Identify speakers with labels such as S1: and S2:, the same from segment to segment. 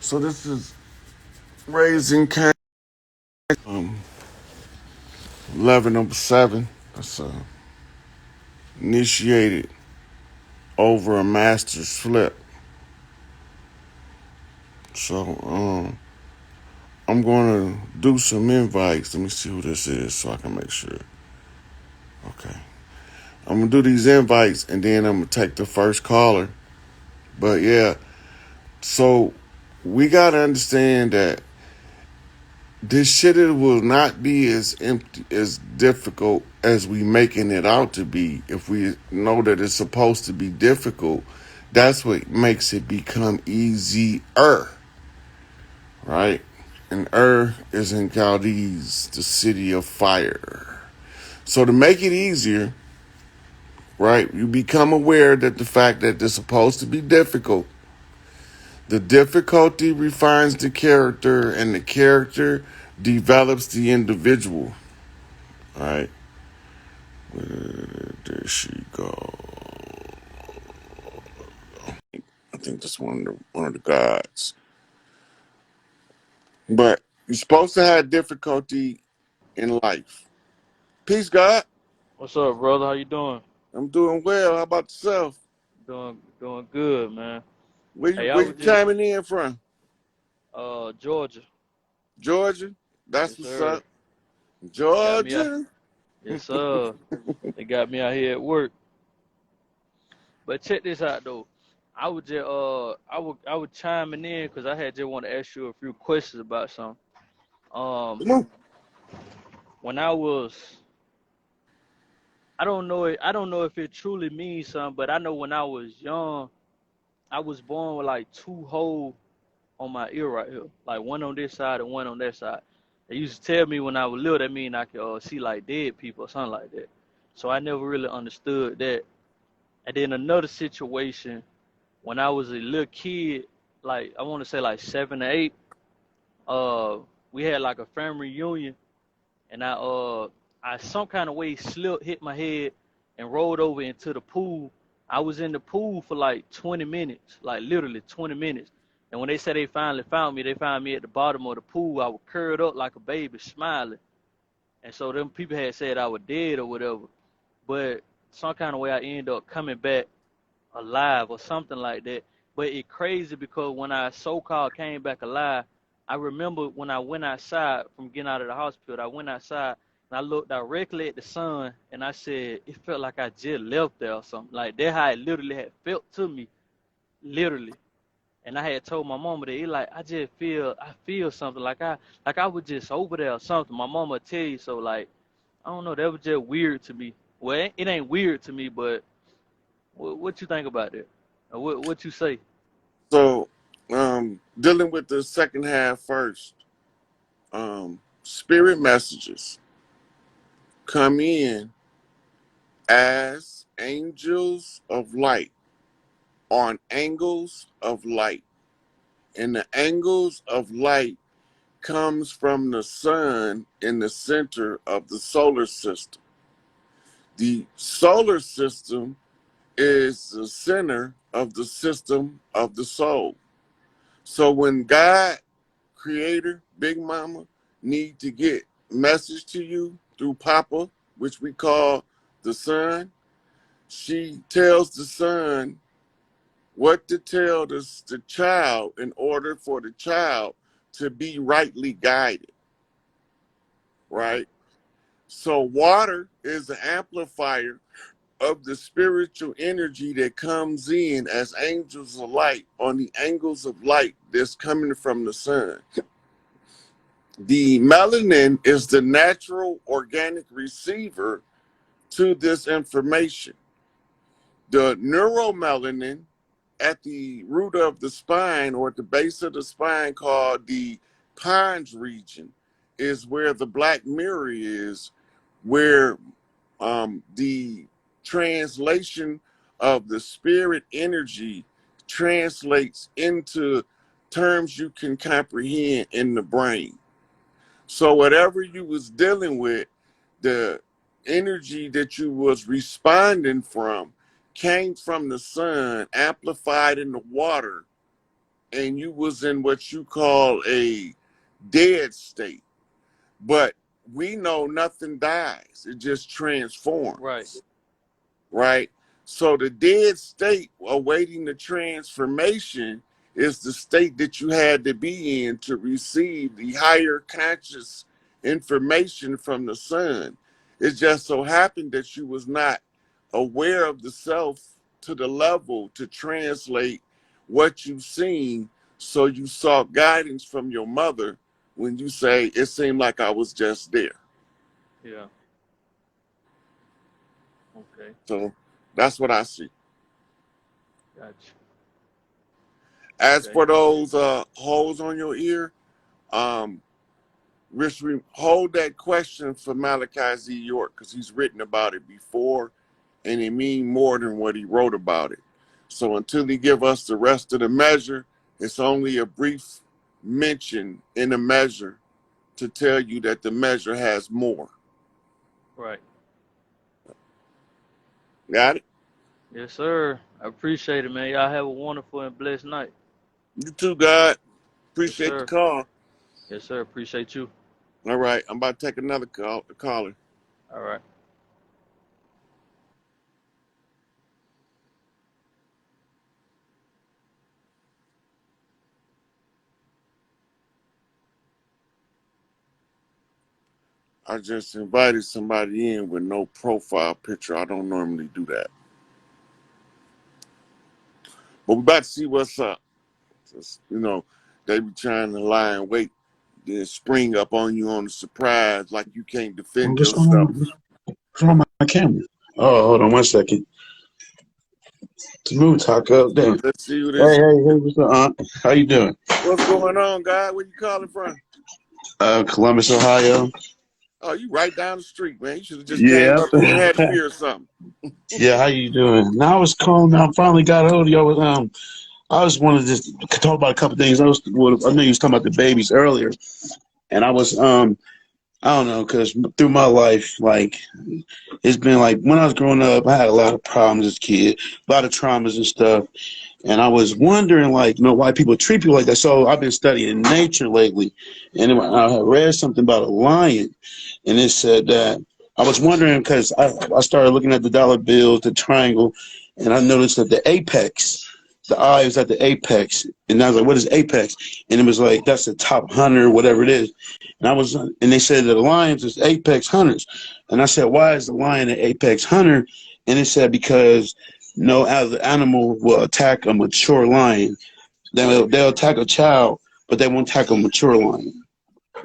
S1: So this is Raising Cain, um, 1107. That's initiated over a master's flip. So I'm going to do some invites. Let me see who this is so I can make sure. Okay. I'm going to do these invites and then I'm going to take the first caller. But yeah, so we got to understand that this shit will not be as empty as difficult as we making it out to be. If we know that it's supposed to be difficult, that's what makes it become easier, right? And is in Chaldees, the city of fire. So to make it easier, right, you become aware that the fact that it's supposed to be difficult, the difficulty refines the character and the character develops the individual. All right. There she go. I think that's one of the gods. But you're supposed to have difficulty in life. Peace, God.
S2: What's up, brother? How you doing?
S1: I'm doing well. How about yourself?
S2: Doing good, man.
S1: Where you
S2: Hey, I
S1: where
S2: was
S1: you
S2: just
S1: chiming in from?
S2: Georgia.
S1: Georgia? That's
S2: Yes,
S1: what's
S2: sir.
S1: up.
S2: They got me out.
S1: Georgia?
S2: Yes, sir. They got me out here at work. But check this out though. I was chiming in because I had just want to ask you a few questions about something. Um,
S1: Come on.
S2: when I was, I don't know if it truly means something, but I know when I was young, I was born with like two holes on my ear right here, like one on this side and one on that side. They used to tell me when I was little that mean I could see like dead people or something like that. So I never really understood that. And then another situation when I was a little kid, like I want to say like 7 or 8, uh, we had like a family reunion, and I some kind of way slipped, hit my head, and rolled over into the pool. I was in the pool for like 20 minutes, like literally 20 minutes. And when they said they finally found me, they found me at the bottom of the pool. I was curled up like a baby, smiling. And so them people had said I was dead or whatever. But some kind of way I ended up coming back alive or something like that. But it crazy because when I so-called came back alive, I remember when I went outside from getting out of the hospital, I went outside and I looked directly at the sun and I said, it felt like I just left there or something. Like that how it literally had felt to me, literally. And I had told my mama that it like I feel something like I was just over there or something. My mama tell you so like I don't know, that was just weird to me. Well, it ain't weird to me, but what you think about that? Or what you say?
S1: So, dealing with the second half first. Spirit messages come in as angels of light on angles of light. And the angles of light comes from the sun in the center of the solar system. The solar system is the center of the system of the soul. So when God, Creator, Big Mama, need to get message to you through Papa, which we call the sun, she tells the son what to tell the child in order for the child to be rightly guided, right? So water is an amplifier of the spiritual energy that comes in as angels of light on the angles of light that's coming from the sun. The melanin is the natural organic receiver to this information. The neuromelanin at the root of the spine or at the base of the spine called the pons region is where the black mirror is, where the translation of the spirit energy translates into terms you can comprehend in the brain. So whatever you was dealing with, the energy that you was responding from came from the sun, amplified in the water, and you was in what you call a dead state. But we know nothing dies. It just
S2: Right.
S1: transforms, right? So the dead state awaiting the transformation is the state that you had to be in to receive the higher conscious information from the sun. It just so happened that you was not aware of the self to the level to translate what you've seen. So you sought guidance from your mother when you say it seemed like I was just there.
S2: Yeah. Okay.
S1: So that's what I see.
S2: Gotcha.
S1: As
S2: Okay.
S1: for those holes on your ear, um, Rich, hold that question for Malachi Z. York because he's written about it before, and it means more than what he wrote about it. So until he give us the rest of the measure, it's only a brief mention in the measure to tell you that the measure has more.
S2: Right.
S1: Got it?
S2: Yes, sir. I appreciate it, man. Y'all have a wonderful and blessed night.
S1: You too, God.
S2: Yes,
S1: Appreciate the
S2: sir.
S1: call.
S2: Yes, sir. Appreciate you.
S1: All right, I'm about to take another caller.
S2: All right.
S1: I just invited somebody in with no profile picture. I don't normally do that. But we're about to see what's up. Just, they be trying to lie and wait, then spring up on you on a surprise like you can't
S3: Well,
S1: defend
S3: what's on,
S1: yourself.
S3: what's on my camera? Oh, hold on one second. Smooth taco. Damn.
S1: Let's see who
S3: Hey,
S1: this.
S3: hey, hey, what's up, Aunt? How you doing?
S1: What's going on, guy? Where you calling from?
S3: Columbus, Ohio.
S1: Oh, you right down the street, man. You should have just came
S3: Yeah.
S1: up here and had a beer or something.
S3: Yeah, how you doing? Now I was calling. I finally got a hold of y'all. I just wanted to just talk about a couple things. I know you was talking about the babies earlier, and I don't know, because through my life, like, it's been like when I was growing up, I had a lot of problems as a kid, a lot of traumas and stuff. And I was wondering, like, why people treat people like that. So I've been studying nature lately, and I had read something about a lion, and it said that I was wondering because I started looking at the dollar bills, the triangle, and I noticed that the apex, the eye was at the apex, and I was like, "What is apex?" And it was like, "That's the top hunter, whatever it is." And they said that the lions is apex hunters, and I said, "Why is the lion an apex hunter?" And it said because no other animal will attack a mature lion. They'll attack a child, but they won't attack a mature lion.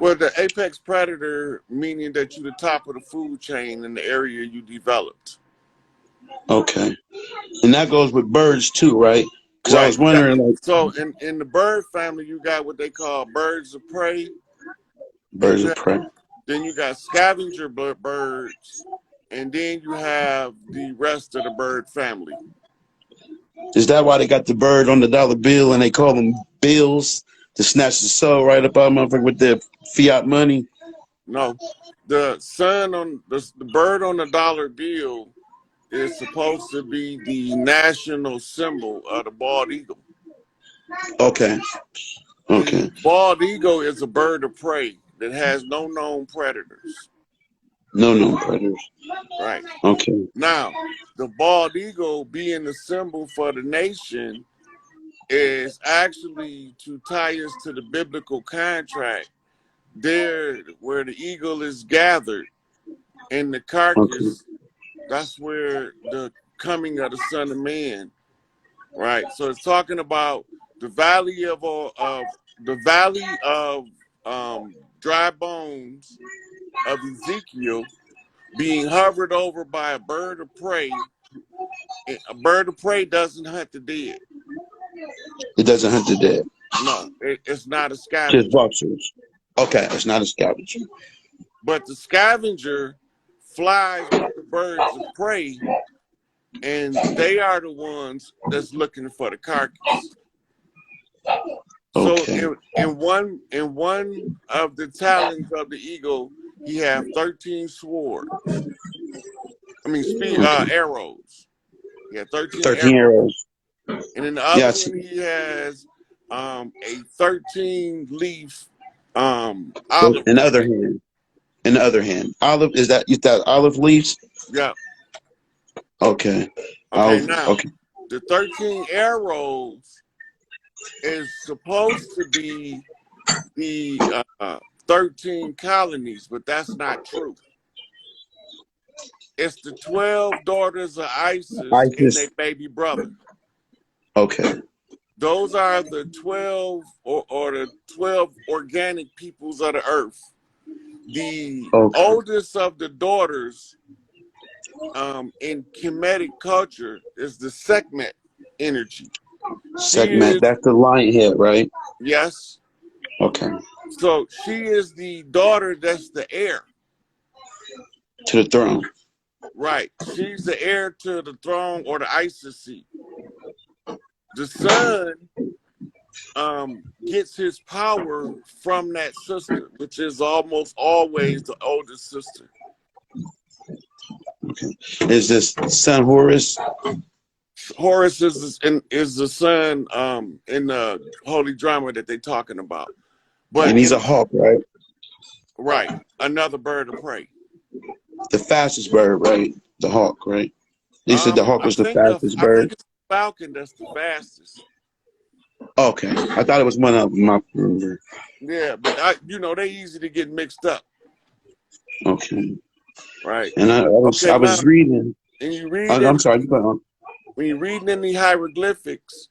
S1: Well, the apex predator, meaning that you're the top of the food chain in the area you developed.
S3: Okay, and that goes with birds too, right? Because I
S1: Right.
S3: was wondering, like,
S1: So in the bird family, you got what they call birds of prey. Then
S3: birds
S1: you
S3: of
S1: have,
S3: prey.
S1: then you got scavenger birds, and then you have the rest of the bird family.
S3: Is that why they got the bird on the dollar bill and they call them bills to snatch the soul right up out of motherfucker with their fiat money?
S1: No, the sun on the bird on the dollar bill is supposed to be the national symbol of the bald eagle.
S3: Okay,
S1: The
S3: okay,
S1: bald eagle is a bird of prey that has no known predators.
S3: no predators.
S1: Right.
S3: Okay,
S1: Now, the bald eagle being the symbol for the nation is actually to tie us to the biblical contract. There, where the eagle is gathered and the
S3: okay,
S1: carcass, that's where the coming of the Son of Man. Right. So it's talking about the valley of dry bones of Ezekiel being hovered over by a bird of prey. A bird of prey doesn't hunt the dead.
S3: it doesn't hunt the dead,
S1: No, it's not a
S3: just
S1: scavenger.
S3: vultures. Okay, it's not a scavenger.
S1: But the scavenger flies with the birds of prey, and they are the ones that's looking for the carcass. So
S3: Okay,
S1: in one of the talons of the eagle, he have 13 swords. I mean,
S3: okay,
S1: arrows. He had 13 arrows.
S3: 13 arrows.
S1: And in the
S3: Yeah,
S1: other
S3: I see.
S1: one, he has a 13-leaf
S3: So
S1: olive
S3: in the other
S1: plant.
S3: hand, olive is that olive leaves?
S1: Yeah.
S3: Okay,
S1: Okay.
S3: olive.
S1: Now,
S3: Okay,
S1: the 13 arrows is supposed to be the 13 colonies, but that's not true. It's the 12 daughters of Isis and their
S3: Isis.
S1: baby brother.
S3: Okay,
S1: Those are the 12 or the 12 organic peoples of the earth. The
S3: okay.
S1: oldest of the daughters in Kemetic culture is the Sekhmet energy. She
S3: Segment.
S1: is,
S3: That's the lion head, right?
S1: yes.
S3: Okay.
S1: So she is the daughter that's the heir.
S3: To the throne.
S1: Right. She's the heir to the throne or the Isis seat. The son gets his power from that sister, which is almost always the oldest sister.
S3: Okay. Is this son Horus?
S1: Horus is the son in the holy drama that they're talking about. But
S3: And he's a
S1: in
S3: hawk, right?
S1: right, another bird of prey.
S3: The fastest bird, right? The hawk, right? They said the hawk was the fastest
S1: I think
S3: bird.
S1: it's the falcon that's the fastest.
S3: Okay. I thought it was one of them. I remember.
S1: Yeah, but they easy to get mixed up.
S3: Okay.
S1: Right.
S3: And I
S1: Okay, now
S3: was reading.
S1: and you read
S3: I'm
S1: in
S3: sorry. You go on.
S1: when you're reading in the hieroglyphics,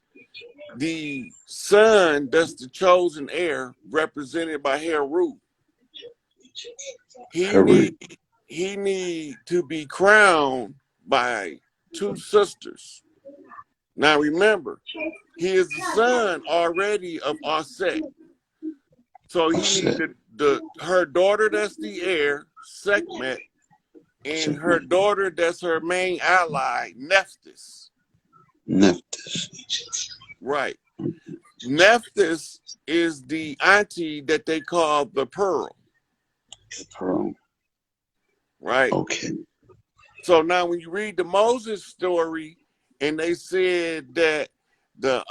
S1: the son that's the chosen heir, represented by Heru, he
S3: Haru.
S1: need to be crowned by two sisters. Now remember, he is the son already of Aset. So he needed her daughter that's the heir, Sekhmet, and her daughter that's her main ally, Nephthys.
S3: Nephthys.
S1: Right. Nephthys is the auntie that they call the pearl.
S3: Pearl.
S1: Right.
S3: Okay.
S1: So now when you read the Moses story and they said that the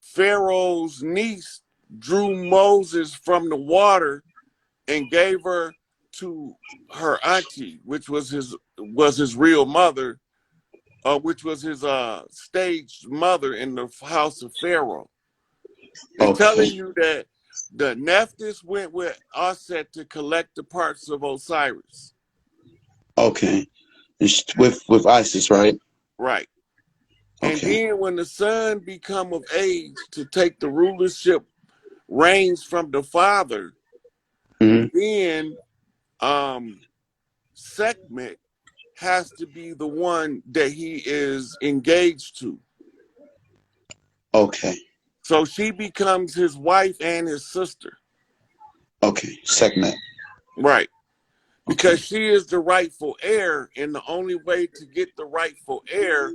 S1: Pharaoh's niece drew Moses from the water and gave her to her auntie, which was his real mother, which was his staged mother in the house of Pharaoh. They're telling you that the Nephthys went with Aset to collect the parts of Osiris.
S3: Okay. With Isis, right?
S1: Right. And
S3: Okay.
S1: then when the son become of age to take the rulership reigns from the father, then Sekhmet has to be the one that he is engaged to.
S3: Okay.
S1: So she becomes his wife and his sister.
S3: Okay. Sekhmet.
S1: Right. Because she is the rightful heir, and the only way to get the rightful heir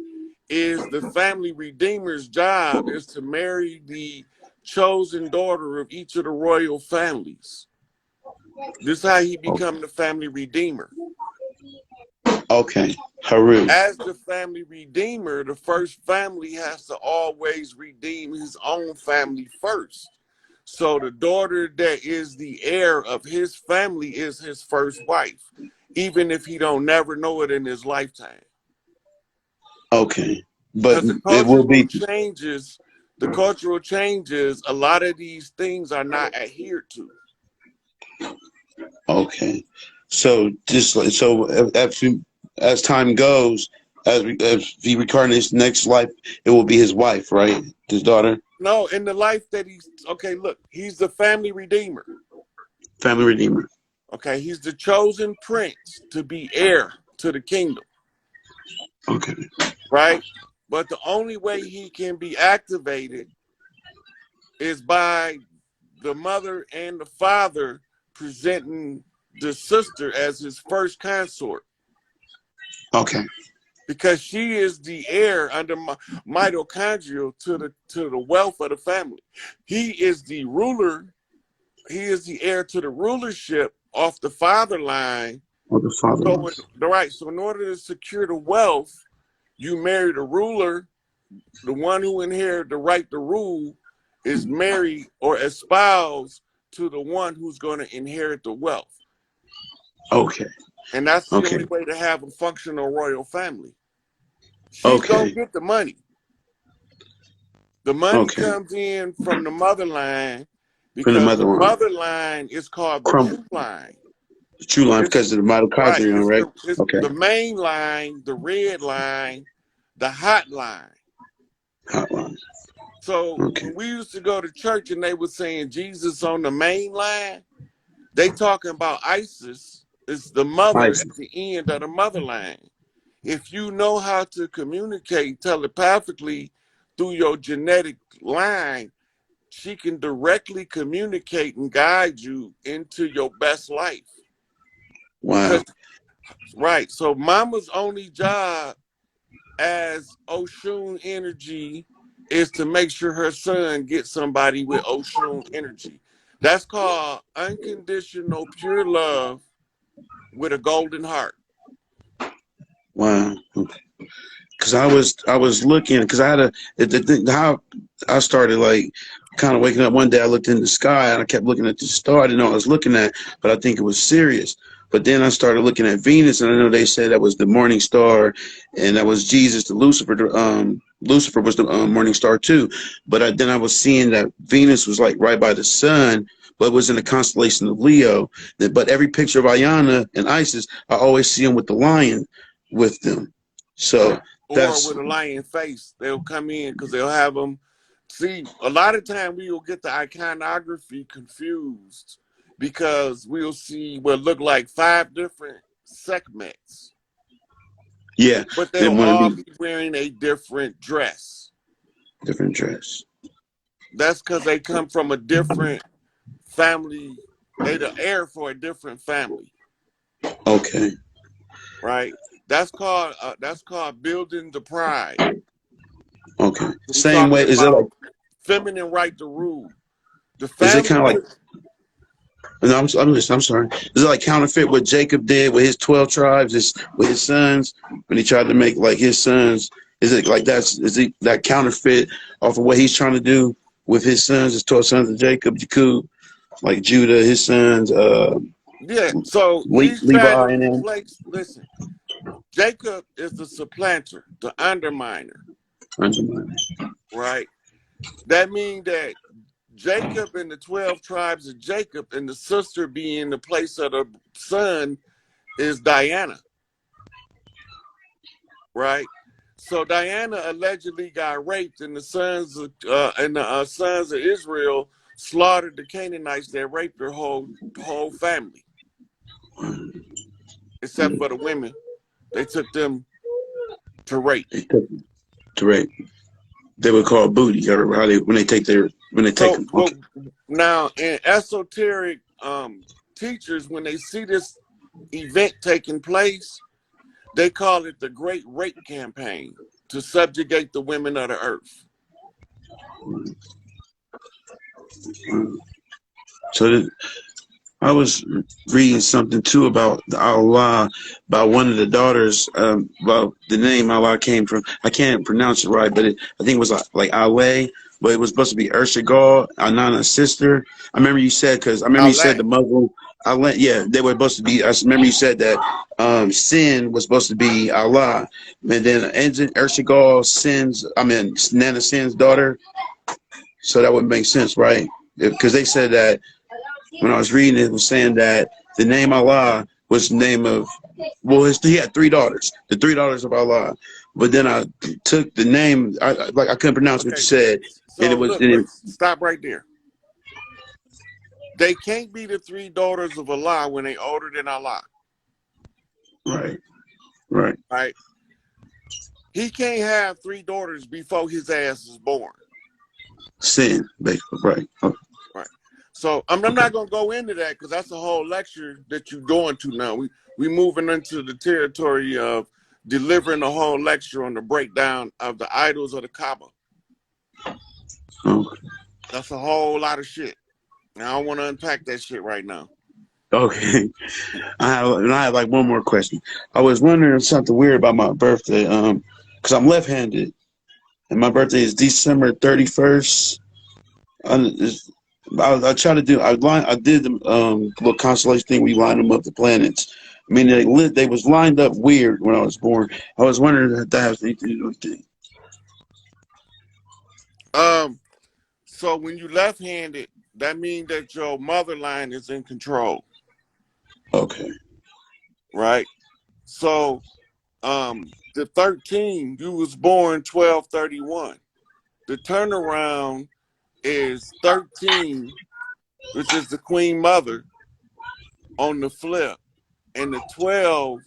S1: is the family redeemer's job is to marry the chosen daughter of each of the royal families. This is how he become the family redeemer.
S3: Okay. Haru.
S1: As the family redeemer, the first family has to always redeem his own family first. So the daughter that is the heir of his family is his first wife, even if he don't never know it in his lifetime.
S3: Okay. But
S1: Because
S3: it will be
S1: the cultural changes, a lot of these things are not adhered to.
S3: okay. So as time goes, as he reincarnates next life, it will be his wife, right? His daughter.
S1: No, in the life that he's the family redeemer.
S3: Family redeemer.
S1: Okay, he's the chosen prince to be heir to the kingdom.
S3: Okay.
S1: Right? But the only way he can be activated is by the mother and the father presenting the sister as his first consort.
S3: Okay.
S1: Because she is the heir under mitochondrial to the wealth of the family. He is the ruler. He is the heir to the rulership off the father line.
S3: Or the father.
S1: So in order to secure the wealth, you marry the ruler the one who inherited the right to rule is married or espoused to the one who's going to inherit the wealth.
S3: Okay.
S1: And that's the
S3: Okay.
S1: only way to have a functional royal family. She's going to
S3: Okay.
S1: get the money. The money
S3: Okay.
S1: comes in from the mother line
S3: From the
S1: because
S3: mother
S1: the
S3: line.
S1: mother line is called the
S3: Crumble.
S1: true line.
S3: The true line
S1: It's,
S3: because of the
S1: right.
S3: mitochondrion, right?
S1: It's
S3: Okay.
S1: the main line, the red line, the hot line.
S3: Hotline.
S1: So
S3: Okay.
S1: when we used to go to church and they were saying Jesus on the main line, they talking about Isis is the mother
S3: Nice.
S1: at the end of the mother line. If you know how to communicate telepathically through your genetic line, she can directly communicate and guide you into your best life.
S3: Wow.
S1: Right. So mama's only job as Oshun energy is to make sure her son gets somebody with Oshun energy. That's called unconditional pure love with a golden heart.
S3: Wow. Okay. Because I was looking because I had how I started like kind of waking up one day. I looked in the sky and I kept looking at the star. I didn't know what I was looking at, but I think it was Sirius. But then I started looking at Venus, and I know they said that was the morning star, and that was Jesus, the Lucifer. Lucifer was the morning star too. But then I was seeing that Venus was like right by the sun, but it was in the constellation of Leo. But every picture of Ayana and Isis, I always see them with the lion with them. So
S1: Or
S3: that's
S1: with a lion face. They'll come in because they'll have them. See, a lot of time we will get the iconography confused because we'll see what look like 5 different segments,
S3: yeah.
S1: but
S3: They
S1: they'll
S3: want to
S1: all
S3: be
S1: be wearing a different dress.
S3: different dress.
S1: That's because they come from a different family. They the heir for a different family,
S3: Okay.
S1: right? That's called building the pride.
S3: Okay.
S1: We're
S3: Same way.
S1: talking about feminine right to rule. The
S3: Is it
S1: family.
S3: kind of like? No, I'm sorry. Is it like counterfeit what Jacob did with his 12 tribes, with his sons when he tried to make like his sons? Is it like is it that counterfeit off of what he's trying to do with his sons, his 12 sons of Jacob, Jakub, like Judah, his sons,
S1: Yeah, so he's trying to
S3: Levi, and them?
S1: replace. Listen, Jacob is the supplanter, the underminer, right? That means that Jacob and the 12 tribes of Jacob and the sister being in the place of the son is Diana, right? So Diana allegedly got raped, and the sons of Israel slaughtered the Canaanites that raped her whole family, except for the women. They took them to rape.
S3: To rape. They would call booty, or how when they take them. Okay.
S1: Now in esoteric teachers, when they see this event taking place, they call it the Great Rape Campaign to subjugate the women of the earth.
S3: So I was reading something too about Allah, about one of the daughters, about the name Allah came from. I can't pronounce it right, but I think it was like Ale, but it was supposed to be Urshagal, Anana's sister. I remember you said, because I remember you said
S1: Allah.
S3: the Muslim, Allah, yeah, they were supposed to be, I remember you said that sin was supposed to be Allah. And then Urshagal Nana Sin's daughter. So that would make sense, right? Because they said that when I was reading it, was saying that the name Allah was the name of, he had 3 daughters, the 3 daughters of Allah. But then I took the name, I couldn't pronounce what you said, and it
S1: So
S3: was.
S1: look, stop right there. They can't be the 3 daughters of Allah when they older than Allah.
S3: Right.
S1: He can't have 3 daughters before his ass is born.
S3: Sin, basically, right. Okay.
S1: Right. So I'm not going to go into that because that's a whole lecture that you're going to now. We moving into the territory of delivering a whole lecture on the breakdown of the idols of the Kaaba.
S3: Okay.
S1: That's a whole lot of shit. Now, I don't want to unpack that shit right now.
S3: Okay. I have like one more question. I was wondering something weird about my birthday, because I'm left-handed. and my birthday is December 31st. I try to do. I did the little constellation thing. We lined them up the planets. I mean, they was lined up weird when I was born. I was wondering if that has anything to do with it.
S1: So when you left-handed, that means that your mother line is in control,
S3: Okay.
S1: right? So the 13, you was born 12/31. The turnaround is 13, which is the Queen Mother on the flip, and the 12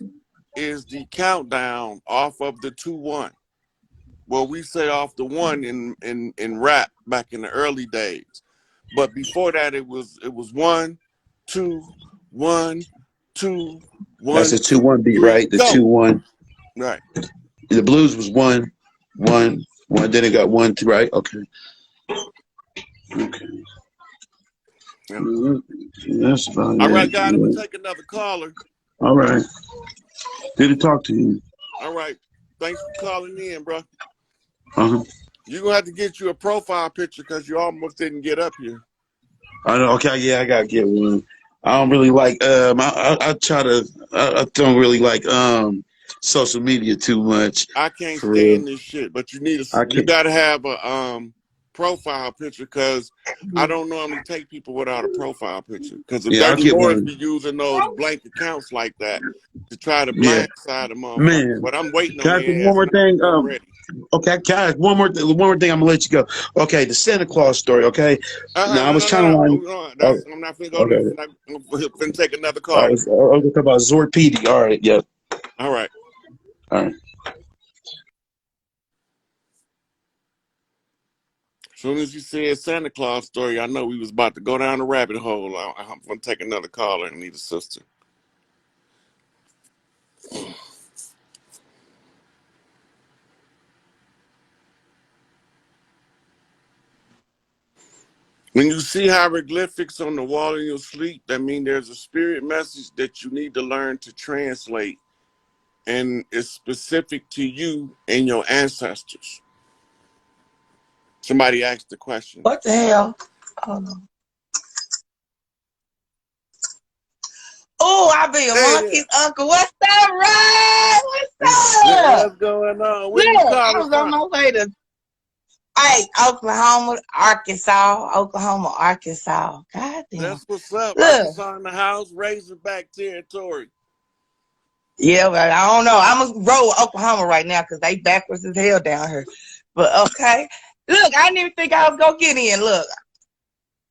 S1: is the countdown off of the 2-1. Well, we say off the 1 in rap back in the early days, but before that it was 1, 2, 1, 2,
S3: That's
S1: 1,
S3: a 2-1 beat,
S1: 3,
S3: right? The
S1: go.
S3: 2-1.
S1: Right.
S3: The blues was 1, 1, 1. Then it got 1, 2, right? Okay. Okay.
S1: Yeah.
S3: That's about
S1: All right,
S3: it.
S1: guys, I'm gonna
S3: Yeah.
S1: take another caller.
S3: All right. Good to talk to you.
S1: All right. Thanks for calling in, bro.
S3: Uh-huh.
S1: You're gonna have to get you a profile picture because you almost didn't get up here.
S3: I know. Okay, yeah, I gotta get one. I don't really like. I try to. I don't really like social media too much.
S1: I can't
S3: For real,
S1: stand this shit, but you
S3: I can't.
S1: gotta have a profile picture because I don't normally take people without a profile picture. Because the
S3: Yeah, I'll
S1: Dirty
S3: get
S1: Lords
S3: one.
S1: be using those blank accounts like that to try to
S3: Yeah,
S1: blindside a motherfucker.
S3: man.
S1: But I'm waiting
S3: Can
S1: on
S3: I ask you
S1: their
S3: one
S1: ass
S3: more
S1: and
S3: thing?
S1: I'm ready.
S3: Okay, can I ask one more thing? I'm gonna let you go. Okay, the Santa Claus story. Okay, now I
S1: No,
S3: was
S1: no,
S3: trying to
S1: no,
S3: line.
S1: no.
S3: Oh,
S1: I'm not finna go there.
S3: okay.
S1: I'm finna take another
S3: I
S1: caller.
S3: was talking about Zord PD. All right. Yep.
S1: All right.
S3: All right.
S1: As soon as you said Santa Claus story, I know we was about to go down the rabbit hole. I'm gonna take another caller and need a sister. When you see hieroglyphics on the wall in your sleep, that means there's a spirit message that you need to learn to translate, and it's specific to you and your ancestors. Somebody asked the question.
S4: What the hell? Hold on. Oh, I be a
S1: Hey
S4: monkey's uncle. What's up, Ryan? What's
S1: there.
S4: up?
S1: What's going on? Where you
S4: Look, I
S1: calling
S4: was on
S1: from?
S4: my way to Oklahoma, Arkansas. Goddamn.
S1: That's what's up.
S4: Look.
S1: Arkansas in the house, Razorback territory.
S4: Yeah, but I don't know. I'm gonna roll with Oklahoma right now because they backwards as hell down here. But okay. Look, I didn't even think I was gonna get in. Look.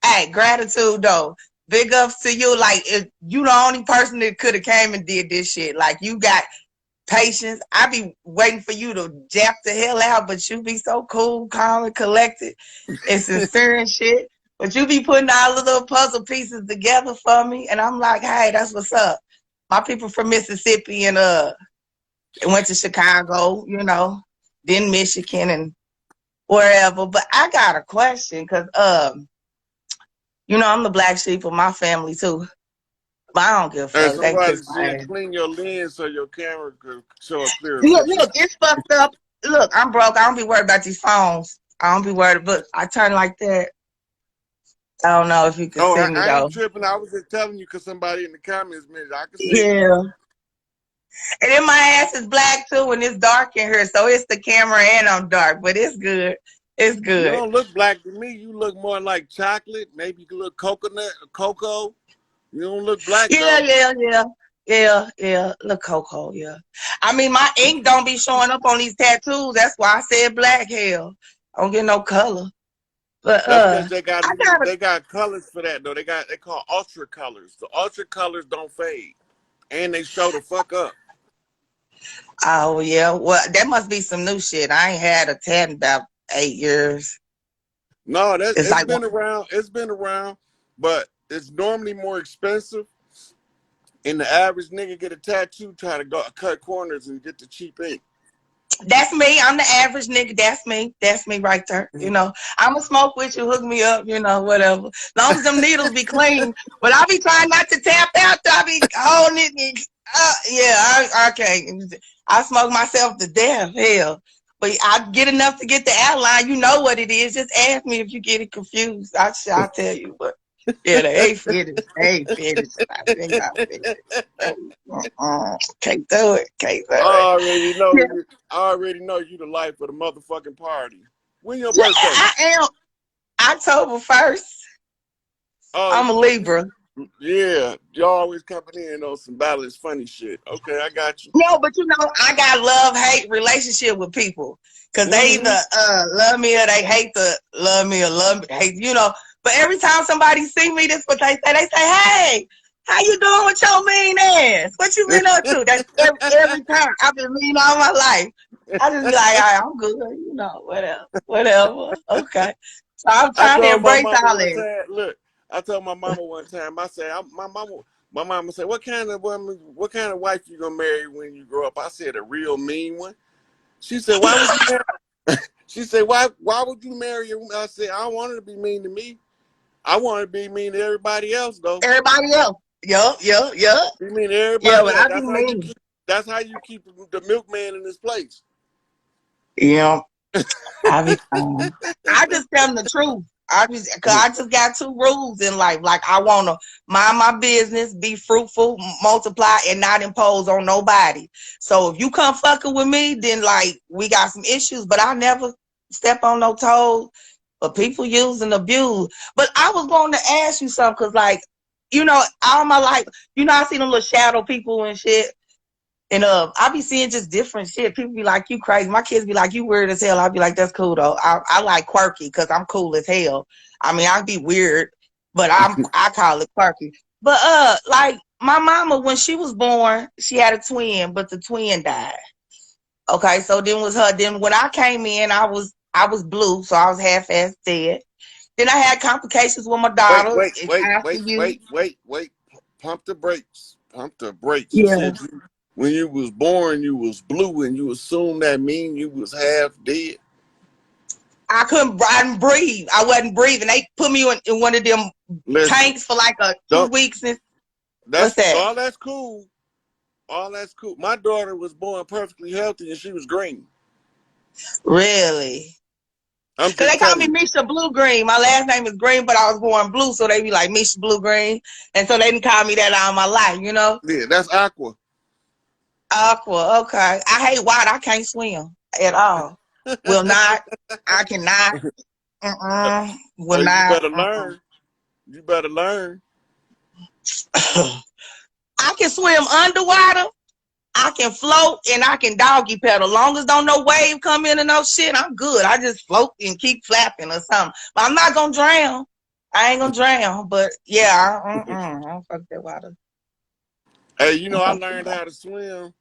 S4: Hey, gratitude though. Big ups to you. Like if you the only person that could have came and did this shit. Like you got patience. I be waiting for you to jap the hell out, but you be so cool, calm, and collected and sincere and shit. But you be putting all the little puzzle pieces together for me, and I'm like, hey, that's what's up. My people from Mississippi and went to Chicago, then Michigan and wherever. But I got a question because I'm the black sheep of my family too. But I don't give a
S1: And
S4: fuck. They
S1: somebody
S4: kiss my
S1: said
S4: ass.
S1: clean your lens so your camera could show a clearer picture.
S4: Look, it's fucked up. Look, I'm broke. I don't be worried about these phones. I don't be worried, but I turn like that. I don't know if you can
S1: Oh,
S4: see me
S1: I ain't
S4: though.
S1: tripping. I was just telling you because somebody in the comments mentioned I can see.
S4: Yeah. And then my ass is black too, and it's dark in here, so it's the camera and I'm dark, but it's good. It's
S1: You
S4: good.
S1: don't look black to me. You look more like chocolate, maybe a little coconut or cocoa. You don't look black though.
S4: Yeah. Look, Coco, yeah. I mean, my ink don't be showing up on these tattoos. That's why I said black hell. I don't get no color. But
S1: That's because they
S4: I got a
S1: got colors for that though. They call ultra colors. The ultra colors don't fade, and they show the fuck up.
S4: oh yeah. Well, that must be some new shit. I ain't had a tat in about 8 years.
S1: No,
S4: It's
S1: it's
S4: like
S1: been around. It's been around, but it's normally more expensive. And the average nigga get a tattoo, try to go cut corners and get the cheap ink.
S4: that's me. I'm the average nigga. That's me. That's me right there. I'ma smoke with you, hook me up, whatever. As long as them needles be clean. But I be trying not to tap out. I be holding it. Yeah, I can't. I smoke myself to death. Hell. but I get enough to get the outline. You know what it is. Just ask me if you get it confused. I'll tell you. But yeah, the A fitted. A fitted. I think I fitted. Can't do it. Can't do
S1: I
S4: it.
S1: already know
S4: Yeah,
S1: you. I already know you the life of the motherfucking party. When your
S4: yeah,
S1: birthday?
S4: I am. October 1st.
S1: Oh,
S4: I'm a
S1: you
S4: Libra.
S1: yeah. You always coming in on some balance funny shit. Okay, I got you.
S4: No, but you know, I got love-hate relationship with people. Cause they
S1: Mm-hmm.
S4: either love me or they hate the love me or love me, hate, you know. But every time somebody see me, this what they say. They say, "Hey, how you doing with your mean ass? What you been up to?" That's every time. I've been mean all my life. I just be like, "All right, I'm good, you know, whatever. Okay." So I'm
S1: I
S4: trying to
S1: told my
S4: embrace
S1: mama
S4: all
S1: one
S4: this.
S1: time. Look, I told my mama one time. I said, My mama said, "What kind of woman? What kind of wife you gonna marry when you grow up?" I said, "A real mean one." She said, "Why would you marry?" She said, "Why would you marry her?" I said, "I don't want her to be mean to me. I want her to be mean to everybody else, though.
S4: Everybody else, yup.
S1: Be mean to
S4: Yeah,
S1: everybody
S4: but
S1: else.
S4: I be mean.
S1: That's how you keep the milkman in his place."
S4: Yeah. I be fine. I just tell them the truth. Cause I just got two rules in life. Like I wanna mind my business, be fruitful, multiply, and not impose on nobody. So if you come fucking with me, then like we got some issues. But I never step on no toes. But people use and abuse. But I was going to ask you something, cause like, you know, all my life, you know, I see them little shadow people and shit. And I be seeing just different shit. People be like, "You crazy." My kids be like, "You weird as hell." I be like, "That's cool though." I like quirky because I'm cool as hell. I mean, I be weird, but I call it quirky. But like my mama, when she was born, she had a twin, but the twin died. Okay, so then was her. Then when I came in, I was blue, so I was half-assed dead. Then I had complications with my
S1: Wait,
S4: daughter.
S1: wait,
S4: It's
S1: wait,
S4: after
S1: wait,
S4: you.
S1: wait, wait, wait. Pump the brakes. Pump the brakes. You
S4: Yeah.
S1: said when you was born, you was blue, and you assume that mean you was half dead.
S4: I didn't breathe. I wasn't breathing. They put me in one of them
S1: Listen,
S4: tanks for like a two
S1: don't.
S4: weeks. And what's
S1: That's
S4: that?
S1: all. That's cool. All that's cool. My daughter was born perfectly healthy, and she was green.
S4: Really?
S1: I'm
S4: Cause they
S1: just
S4: call
S1: telling
S4: me
S1: you.
S4: Misha Blue Green. My last name is Green, but I was born blue, so they be like Misha Blue Green, and so they didn't call me that all my life. You know,
S1: Yeah, that's aqua.
S4: aqua. Okay, I hate water. I can't swim at all. Will not. I cannot. Will
S1: You
S4: not.
S1: better learn. You better learn.
S4: I can swim underwater. I can float and I can doggy paddle. Long as don't no wave come in and no shit, I'm good. I just float and keep flapping or something. But I'm not gonna drown. I ain't gonna drown. But yeah, I don't fuck that water.
S1: Hey,
S4: I don't
S1: I
S4: fuck that
S1: learned
S4: water.
S1: how to swim.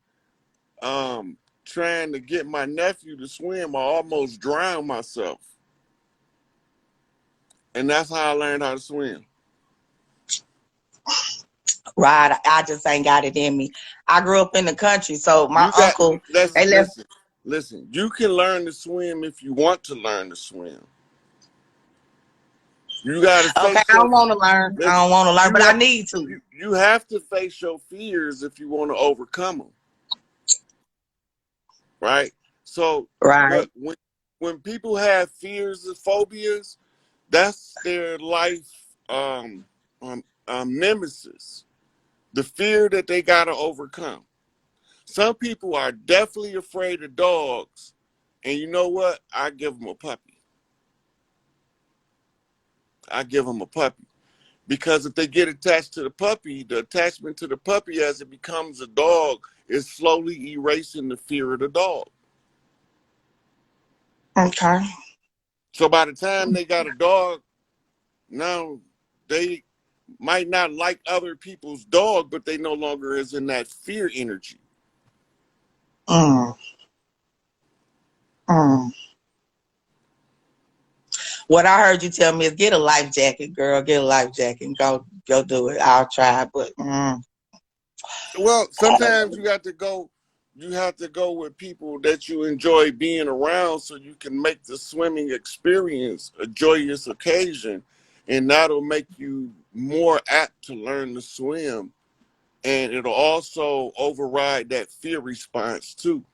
S1: Trying to get my nephew to swim, I almost drowned myself, and that's how I learned how to swim.
S4: Right. I just ain't got it in me. I grew up in the country, so my
S1: You got
S4: uncle, they
S1: listen,
S4: left.
S1: listen, listen. You can learn to swim if you want to learn to swim. You got to
S4: Okay,
S1: face
S4: I
S1: your
S4: don't want to learn. I
S1: listen.
S4: don't want to learn,
S1: You
S4: but I
S1: have
S4: need to.
S1: you have to face your fears if you want to overcome them, right? So
S4: Right.
S1: what when people have fears and phobias, that's their life nemesis. The fear that they got to overcome. Some people are definitely afraid of dogs, and you know what? I give them a puppy. I give them a puppy. Because if they get attached to the puppy, the attachment to the puppy as it becomes a dog is slowly erasing the fear of the dog.
S4: Okay.
S1: So by the time they got a dog, now they might not like other people's dog, but they no longer is in that fear energy.
S4: Mm, mm. What I heard you tell me is get a life jacket, girl. Get a life jacket and go do it. I'll try, but
S1: Well, sometimes you have to go with people that you enjoy being around so you can make the swimming experience a joyous occasion, and that'll make you more apt to learn to swim, and it'll also override that fear response too.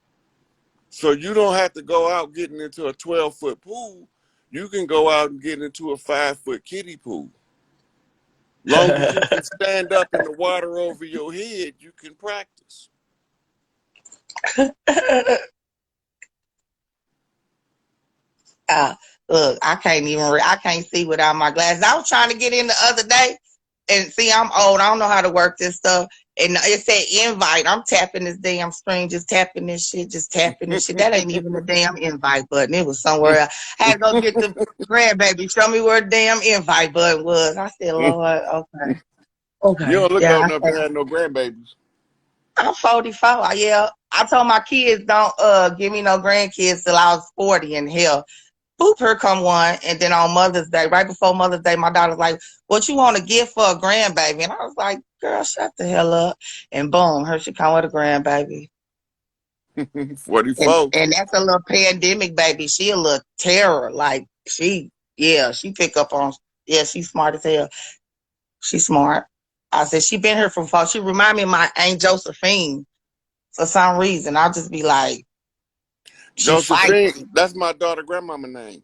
S1: So you don't have to go out getting into a 12-foot pool. You can go out and get into a 5-foot kiddie pool. Long as you can stand up in the water over your head, you can practice.
S4: Look, I can't see without my glasses. I was trying to get in the other day, and see, I'm old. I don't know how to work this stuff. And it said invite. I'm tapping this damn screen, just tapping this shit, just tapping this shit. That ain't even a damn invite button. It was somewhere else. I had to go get the grandbaby. Show me where the damn invite button was. I said, Lord, okay.
S1: You don't look
S4: Yeah,
S1: old enough to have no grandbabies.
S4: I'm 44. Yeah. I told my kids don't give me no grandkids till I was 40, and hell, boop, here come one. And then on Mother's Day, right before Mother's Day, my daughter's like, what you want to get for a grandbaby? And I was like, girl, shut the hell up. And boom, here she come with a grandbaby.
S1: 44.
S4: And that's a little pandemic baby. She a little terror. Like, she pick up on, she's smart as hell. She's smart. I said, she been here from fall. She remind me of my Aunt Josephine for some reason. I'll just be like, she
S1: Josephine,
S4: feisty.
S1: that's my daughter grandmama name.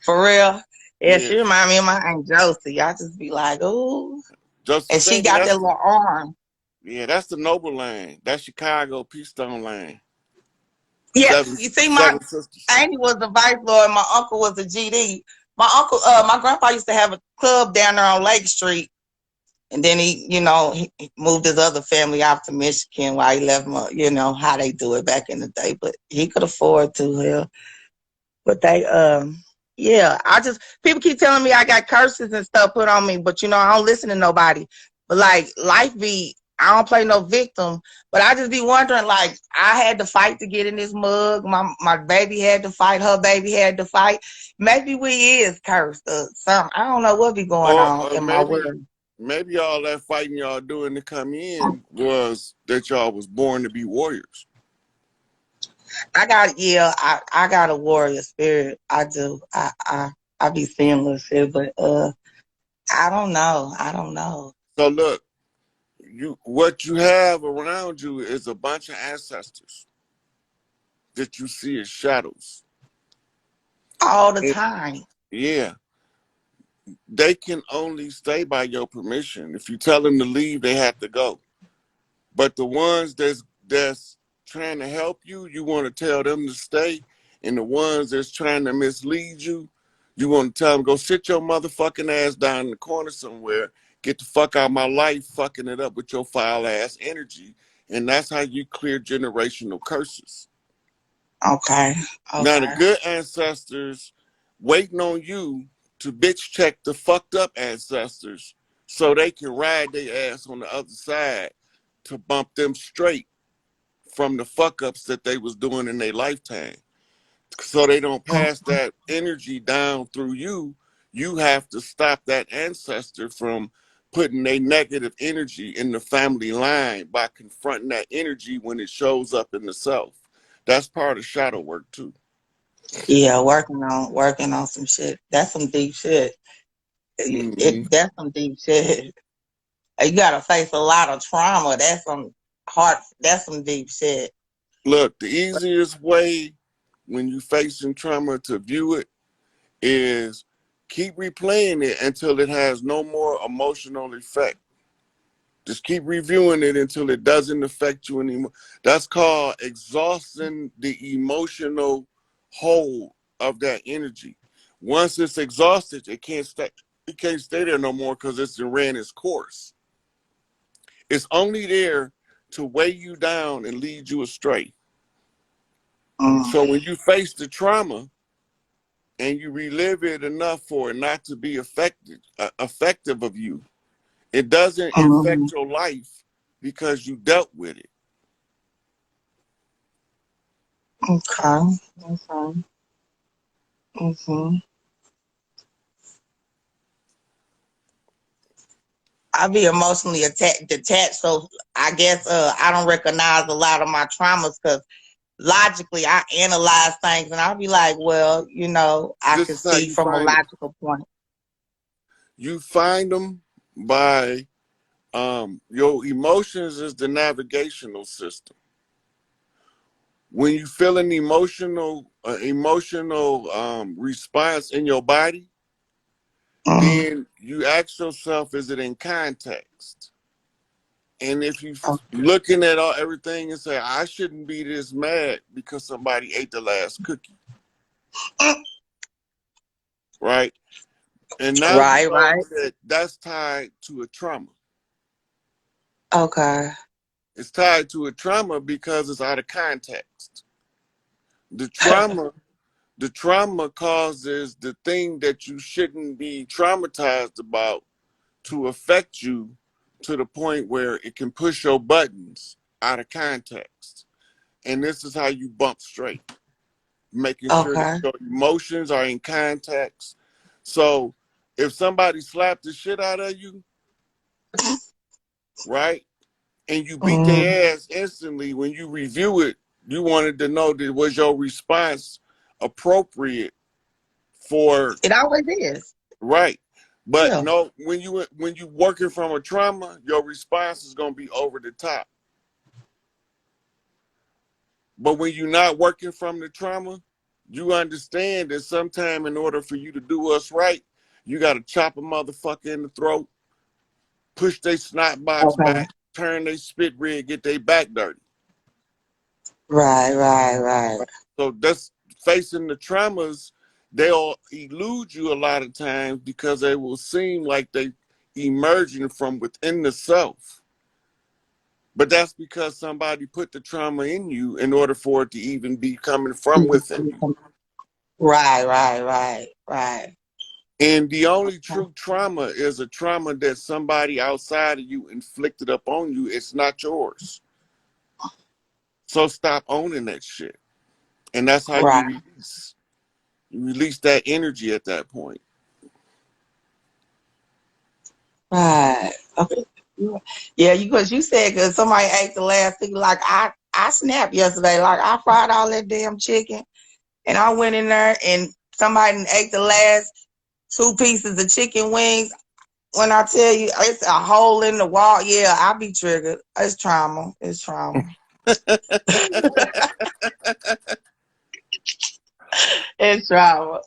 S4: For real? Yeah, she
S1: Yeah.
S4: remind me of my Aunt Josie. I just be like, ooh. And she
S1: Josephine,
S4: got that little arm.
S1: that's the Noble line. That's Chicago Peastone line.
S4: Yeah,
S1: Seven
S4: you see, my
S1: sisters.
S4: auntie was the vice lord, my uncle was a GD. My uncle, my grandpa used to have a club down there on Lake Street. And then he moved his other family out to Michigan while he left them, how they do it back in the day. But he could afford to, hell. But they, people keep telling me I got curses and stuff put on me, but I don't listen to nobody. But like, I don't play no victim, but I just be wondering, like, I had to fight to get in this mug. My baby had to fight, her baby had to fight. Maybe we is cursed or something. I don't know what be going on
S1: Or
S4: in my world.
S1: maybe all that fighting y'all doing to come in was that y'all was born to be warriors.
S4: I got a warrior spirit. I do. I be seeing little shit, but I don't know.
S1: So look, what you have around you is a bunch of ancestors that you see as shadows.
S4: All the time.
S1: Yeah. They can only stay by your permission. If you tell them to leave, they have to go. But the ones that's trying to help you, you want to tell them to stay. And the ones that's trying to mislead you, you want to tell them, go sit your motherfucking ass down in the corner somewhere, get the fuck out of my life, fucking it up with your foul ass energy. And that's how you clear generational curses.
S4: Okay.
S1: Now the good ancestors waiting on you to bitch check the fucked up ancestors so they can ride their ass on the other side to bump them straight from the fuck ups that they was doing in their lifetime. So they don't pass that energy down through you. You have to stop that ancestor from putting their negative energy in the family line by confronting that energy when it shows up in the self. That's part of shadow work too.
S4: Yeah, working on some shit. That's some deep shit. That's some deep shit. You gotta face a lot of trauma. That's some deep shit.
S1: Look, the easiest way when you facing trauma to view it is keep replaying it until it has no more emotional effect. Just keep reviewing it until it doesn't affect you anymore. That's called exhausting the emotional hold of that energy. Once it's exhausted, it can't stay. It can't stay there no more because it's ran its course. It's only there to weigh you down and lead you astray. So when you face the trauma and you relive it enough for it not to be effective of you, it doesn't infect your life because you dealt with it.
S4: Okay. I be emotionally detached, so I guess I don't recognize a lot of my traumas because logically I analyze things and I'll be like, well, I
S1: This
S4: can
S1: is how
S4: see
S1: you
S4: from a
S1: find them.
S4: logical point.
S1: You find them by your emotions is the navigational system. when you feel an emotional response in your body, then you ask yourself, is it in context? And if you looking at everything and say, I shouldn't be this mad because somebody ate the last cookie, right? And now you know that that's tied to a trauma.
S4: Okay.
S1: It's tied to a trauma because it's out of context. The trauma causes the thing that you shouldn't be traumatized about to affect you to the point where it can push your buttons out of context. And this is how you bump straight, making sure that your emotions are in context. So if somebody slapped the shit out of you, right, and you beat their ass instantly, when you review it, you wanted to know that was your response appropriate for
S4: it. Always is.
S1: Right. But no, when you working from a trauma, your response is gonna be over the top. But when you're not working from the trauma, you understand that sometime in order for you to do us right, you gotta chop a motherfucker in the throat, push their snot box back, turn their spit rig, get their back dirty.
S4: Right.
S1: So that's facing the traumas. They'll elude you a lot of times because they will seem like they emerging from within the self. But that's because somebody put the trauma in you in order for it to even be coming from within you.
S4: Right.
S1: And the only true trauma is a trauma that somebody outside of you inflicted upon you. It's not yours. So stop owning that shit. And that's how you release that energy at that point.
S4: Right. Okay. Yeah, because you said because somebody ate the last thing. Like I snapped yesterday. Like I fried all that damn chicken, and I went in there and somebody ate the last 2 pieces of chicken wings. When I tell you it's a hole in the wall, yeah, I be triggered. It's trauma. It's trauma. It's trauma.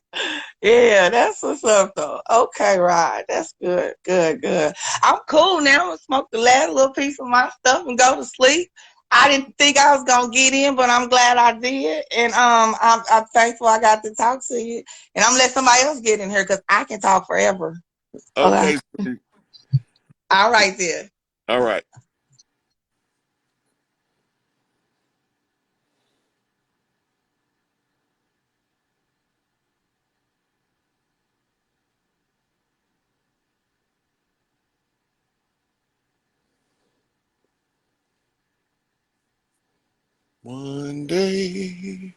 S4: Yeah, that's what's up though. Okay, right. That's good. I'm cool now. I'm gonna smoke the last little piece of my stuff and go to sleep. I didn't think I was gonna get in, but I'm glad I did. And I'm thankful I got to talk to you. And I'm gonna let somebody else get in here because I can talk forever.
S1: Okay.
S4: All right then.
S1: All right. One day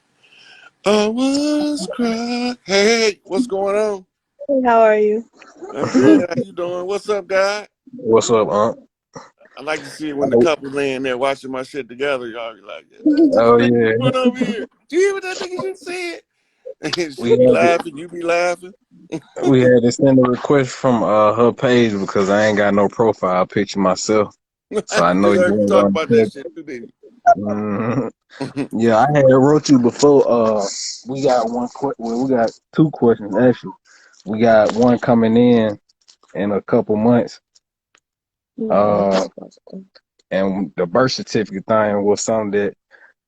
S1: I was crying. Hey, what's going on?
S5: Hey, how are you?
S1: I'm good. How you doing? What's up, God?
S6: What's up, Aunt?
S1: I like to see it when the couple laying there watching my shit together. Y'all be like,
S6: oh yeah,
S1: what's over here? Do you hear what that nigga just said? And she
S6: we
S1: be
S6: had
S1: laughing, you be laughing.
S6: we had to send a request from her page because I ain't got no profile picture myself, so I know
S1: You
S6: you
S1: heard me
S6: ain't
S1: talk
S6: gonna
S1: about
S6: check.
S1: that shit too, didn't
S6: Mm-hmm. Yeah, I had wrote you before. We got we got 2 questions actually. We got one coming in a couple months. And the birth certificate thing was something that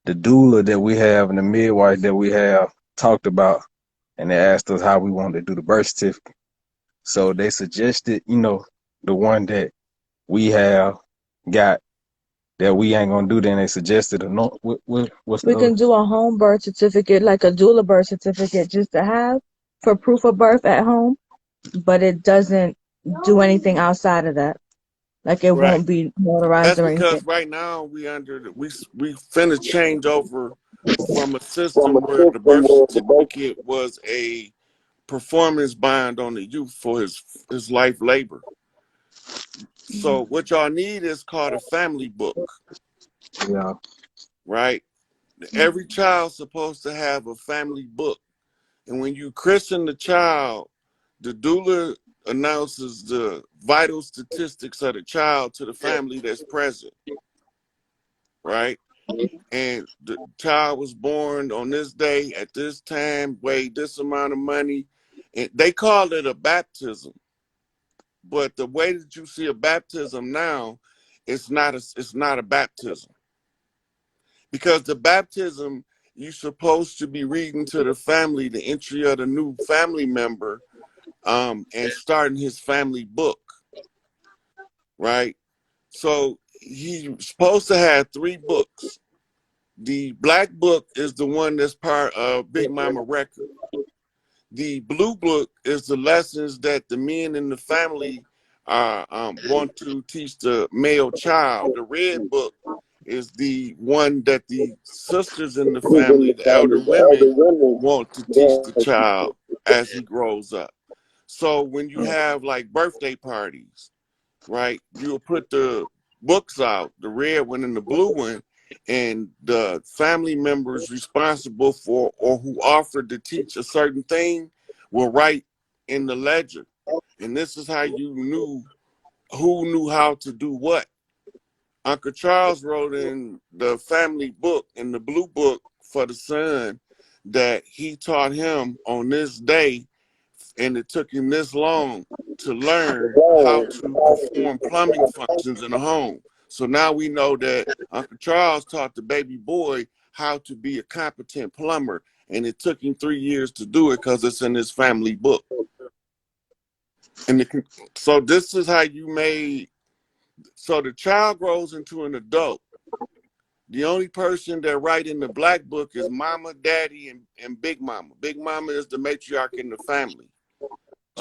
S6: the doula that we have and the midwife that we have talked about, and they asked us how we wanted to do the birth certificate. So they suggested, the one that we have got that we ain't gonna do. Then they suggested what's
S5: We
S6: the
S5: can do a home birth certificate, like a doula birth certificate, just to have for proof of birth at home, but it doesn't do anything outside of that. Like it
S1: Right.
S5: won't be notarized
S1: That's
S5: or
S1: because
S5: anything.
S1: right now we finna change over from a system where the birth certificate was a performance bond on the youth for his life labor. So what y'all need is called a family book.
S6: Yeah.
S1: Right? Every child's supposed to have a family book. And when you christen the child, the doula announces the vital statistics of the child to the family that's present. Right? and the child was born on this day at this time, weighed this amount of money, and they call it a baptism. But the way that you see a baptism now, it's not a baptism, because the baptism, you're supposed to be reading to the family the entry of the new family member, and starting his family book, right? So he's supposed to have 3 books. The black book is the one that's part of Big Mama record. The blue book is the lessons that the men in the family want to teach the male child. The red book is the one that the sisters in the family, the elder women, want to teach the child as he grows up. So when you have like birthday parties, right, you'll put the books out, the red one and the blue one, and the family members responsible for or who offered to teach a certain thing will write in the ledger. And this is how you knew who knew how to do what. Uncle Charles wrote in the family book, in the blue book for the son, that he taught him on this day, and it took him this long to learn how to perform plumbing functions in a home. So now we know that Uncle Charles taught the baby boy how to be a competent plumber, and it took him 3 years to do it because it's in his family book. And so this is how you made. So the child grows into an adult. The only person that write in the black book is mama, daddy, and Big Mama. Big Mama is the matriarch in the family.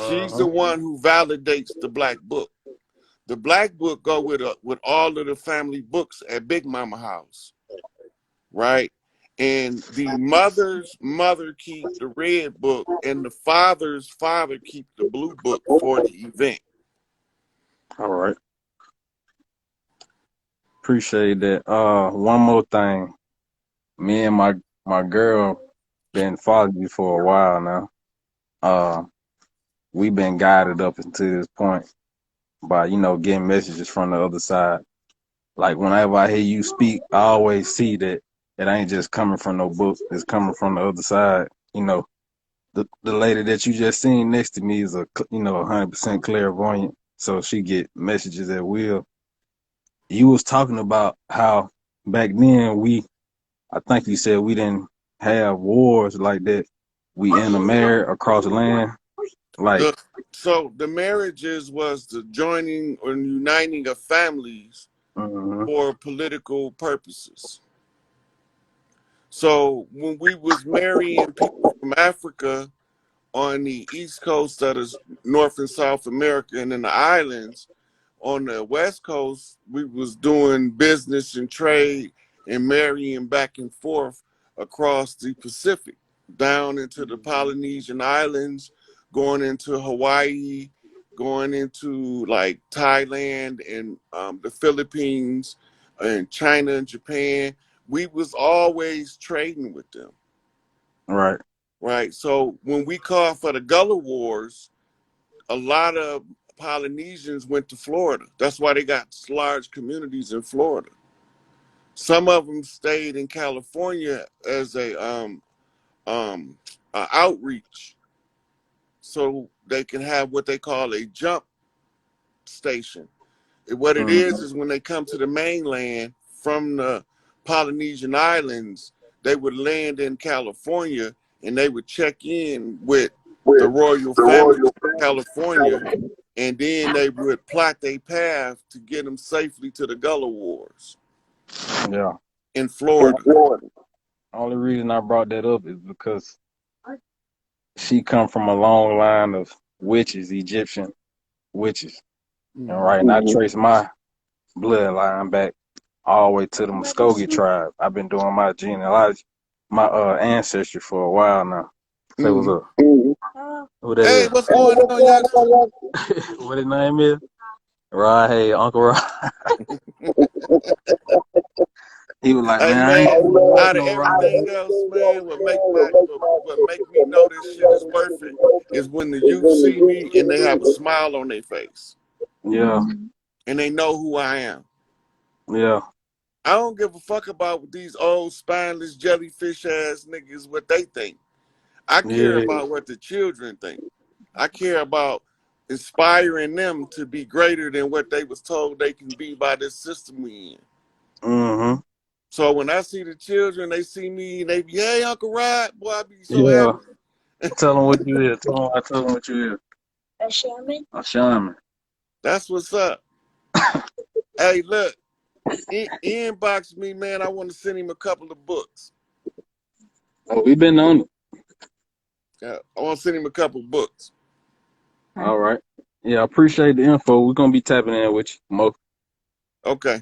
S1: She's the one who validates the black book. The black book go with all of the family books at Big Mama house, right? And the mother's mother keep the red book, and the father's father keep the blue book for the event.
S6: All right. Appreciate that. One more thing. Me and my girl been following you for a while now. We've been guided up until this point by, getting messages from the other side. Like whenever I hear you speak, I always see that it ain't just coming from no book. It's coming from the other side. The lady that you just seen next to me is 100% clairvoyant. So she get messages at will. You was talking about how back then I think you said we didn't have wars like that. We intermarried across the land.
S1: So the marriages was the joining or uniting of families for political purposes. So when we was marrying people from Africa on the east coast of North and South America and in the islands, on the west coast, we was doing business and trade and marrying back and forth across the Pacific, down into the Polynesian islands, going into Hawaii, going into like Thailand and the Philippines and China and Japan. We was always trading with them.
S6: Right.
S1: Right. So when we called for the Gullah Wars, a lot of Polynesians went to Florida. That's why they got large communities in Florida. Some of them stayed in California as a outreach, so they can have what they call a jump station. What it is when they come to the mainland from the Polynesian islands, they would land in California and they would check in with the royal family of California, and then they would plot their path to get them safely to the Gullah Wars.
S6: Yeah.
S1: In Florida.
S6: Only reason I brought that up is because she come from a long line of witches, Egyptian witches. And right, and I trace my bloodline back all the way to the Muskogee tribe. I've been doing my genealogy, my ancestry for a while now. Say what's up. Who that
S1: hey,
S6: is?
S1: What's going on, youngster?
S6: What his name is? Rod. Hey, Uncle Rod. He was like,
S1: hey,
S6: man,
S1: out of everything else, man, what make me know this shit is worth it is when the youth see me and they have a smile on their face.
S6: Yeah.
S1: And they know who I am.
S6: Yeah.
S1: I don't give a fuck about what these old spineless jellyfish ass niggas what they think. I care
S6: Yeah.
S1: about what the children think. I care about inspiring them to be greater than what they was told they can be by this system we in.
S6: Mm-hmm.
S1: So when I see the children, they see me and they be, hey, Uncle Rod, boy, I be so
S6: Yeah.
S1: happy.
S6: Tell them what you is. Tell them what you is. A shaman. A shaman.
S1: That's what's up. Hey, look, inbox me, man. I want to send him a couple of books.
S6: Oh, we been on it.
S1: Yeah, I want to send him a couple of books.
S6: All right. Yeah, I appreciate the info. We're gonna be tapping in with you, Mo.
S1: Okay.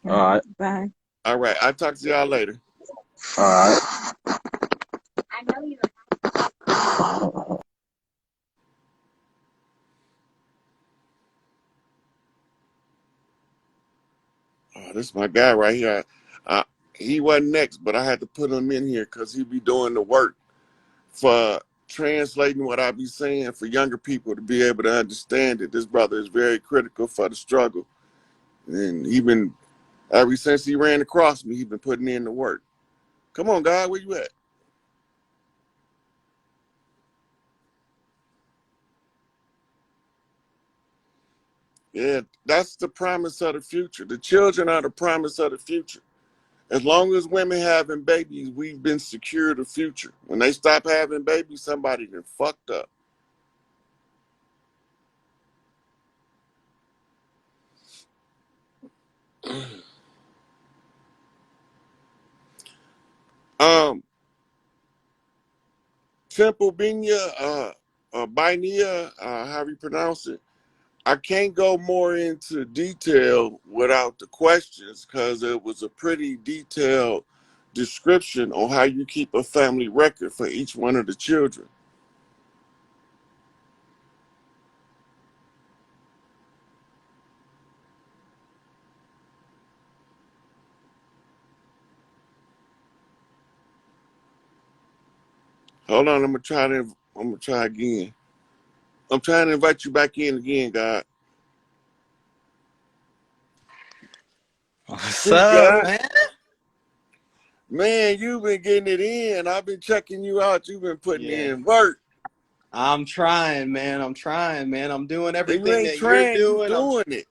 S6: All right.
S5: Bye.
S1: All right. I'll talk to y'all later.
S6: All right. I know you.
S1: Oh, this is my guy right here. He wasn't next, but I had to put him in here because he be doing the work for translating what I be saying for younger people to be able to understand it. This brother is very critical for the struggle. And he been, ever since he ran across me, he been putting in the work. Come on, God, where you at? Yeah, that's the promise of the future. The children are the promise of the future. As long as women having babies, we've been secured the future. When they stop having babies, somebody done fucked up. Temple Binya, Binia, however you pronounce it. I can't go more into detail without the questions because it was a pretty detailed description on how you keep a family record for each one of the children. Hold on, I'm gonna try again. I'm trying to invite you back in again, God.
S7: What's
S1: See,
S7: up,
S1: God.
S7: man?
S1: Man, you've been getting it in. I've been checking you out. You've been putting
S7: Yeah,
S1: in work.
S7: I'm trying, man. I'm trying, man. I'm doing
S1: And you
S7: everything
S1: ain't
S7: that you're
S1: trying, you
S7: doing.
S1: doing it.